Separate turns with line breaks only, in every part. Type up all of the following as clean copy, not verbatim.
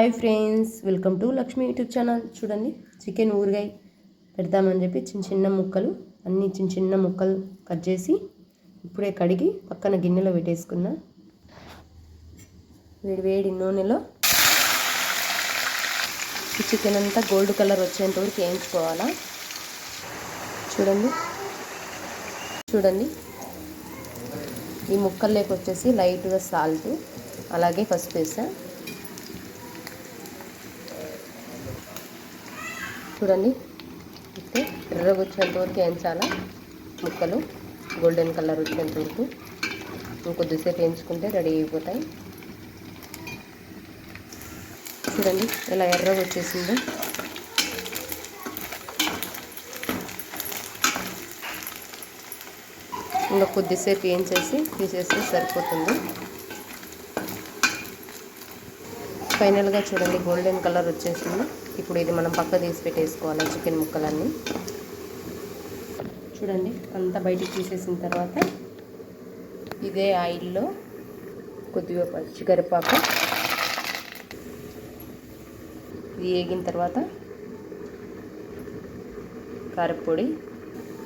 Hi friends, welcome to Lakshmi YouTube channel. చూడండి, chicken ఊరగాయ పెడతామని చెప్పి చిన్న చిన్న ముక్కలు కట్ చేసి ఇప్పుడే కడిగి పక్కన గిన్నెలో పెట్టేసుకున్నా. వేడి నూనెలో ఈ చికెన్ అంతా గోల్డ్ కలర్ వచ్చేంత వరకు వేయించుకోవాలా. చూడండి ఈ ముక్కల్లోకి వచ్చేసి లైట్గా సాల్ట్, అలాగే పసుపు వేసా. చూడండి, అయితే ఎర్రగా వచ్చేంత వరకు వేయించాలా. ముక్కలు గోల్డెన్ కలర్ వచ్చేంత వరకు ఇంకొద్దిసేపు వేయించుకుంటే రెడీ అయిపోతాయి. చూడండి ఎలా ఎర్రగా వచ్చేసిందో. ఇంకా కొద్దిసేపు వేయించేసి తీసేస్తే సరిపోతుంది. ఫైనల్గా చూడండి గోల్డెన్ కలర్ వచ్చేసింది. ఇప్పుడు ఇది మనం పక్క తీసి పెట్టేసుకోవాలి చికెన్ ముక్కలన్నీ. చూడండి అంతా బయటికి తీసేసిన తర్వాత ఇదే ఆయిల్లో కొద్దిగా పచ్చికరివేపాకు, ఇది వేగిన తర్వాత కారపొడి,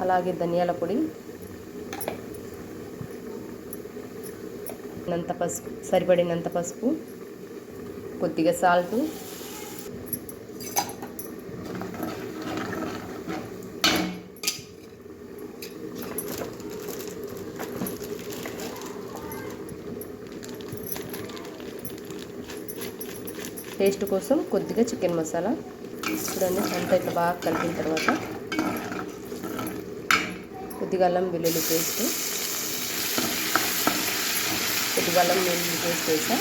అలాగే ధనియాల పొడి, సరిపడినంత పసుపు, కొద్దిగా సాల్ట్, టేస్ట్ కోసం కొద్దిగా చికెన్ మసాలా. చూడండి అంతా ఇట్లా బాగా కలిపిన తర్వాత కొద్దిగా అల్లం వెల్లుల్లి పేస్ట్ వేసా.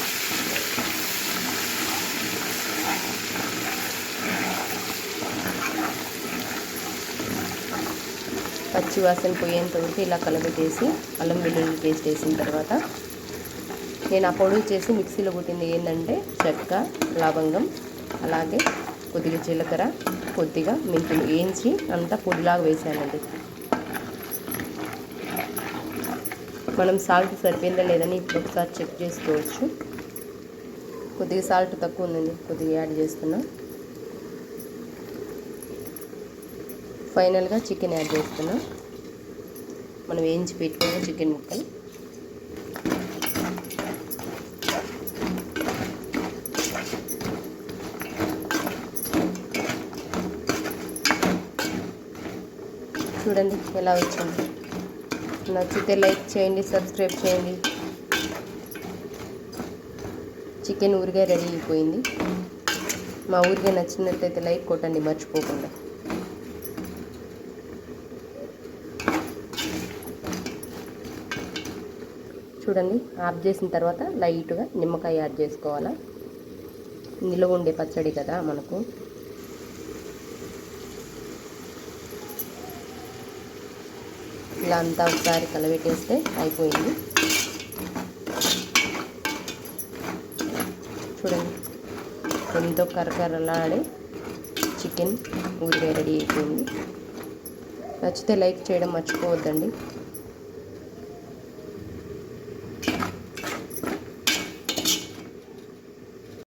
పచ్చి వాసన పోయేంత వరకు ఇలా కలబెట్టేసి అల్లం వెల్లుల్లి పేస్ట్ వేసిన తర్వాత నేను ఆ పొడి చేసి మిక్సీలో కొట్టింది ఏంటంటే చెక్క, లవంగం, అలాగే కొద్దిగా జీలకర్ర, కొద్దిగా మెంతులు వేయించి అంతా పొడిలాగా వేసానండి. మనం సాల్ట్ సరిపోయిందా లేదని ఇప్పుడు ఒకసారి చెక్ చేసుకోవచ్చు. కొద్దిగా సాల్ట్ తక్కువ ఉందండి, కొద్దిగా యాడ్ చేస్తున్నా. ఫైనల్గా చికెన్ యాడ్ చేస్తున్నా. మనం వేయించి పెట్టుకున్న చికెన్ ముక్కలు. చూడండి ఎలా వచ్చింది. నచ్చితే లైక్ చేయండి, సబ్స్క్రైబ్ చేయండి. చికెన్ ఊరిగా రెడీ అయిపోయింది. మా ఊరిగా నచ్చినట్లయితే లైక్ కొట్టండి మర్చిపోకుండా. చూడండి ఆఫ్ చేసిన తర్వాత లైట్గా నిమ్మకాయ యాడ్ చేసుకోవాలా. నిలువ ఉండే పచ్చడి కదా మనకు. ఇలా అంతా ఒకసారి కలబెట్టేస్తే అయిపోయింది. చూడండి ఎంతో కరకరలాడే చికెన్ ఊరిగా రెడీ అయిపోయింది. నచ్చితే లైక్ చేయడం మర్చిపోవద్దండి.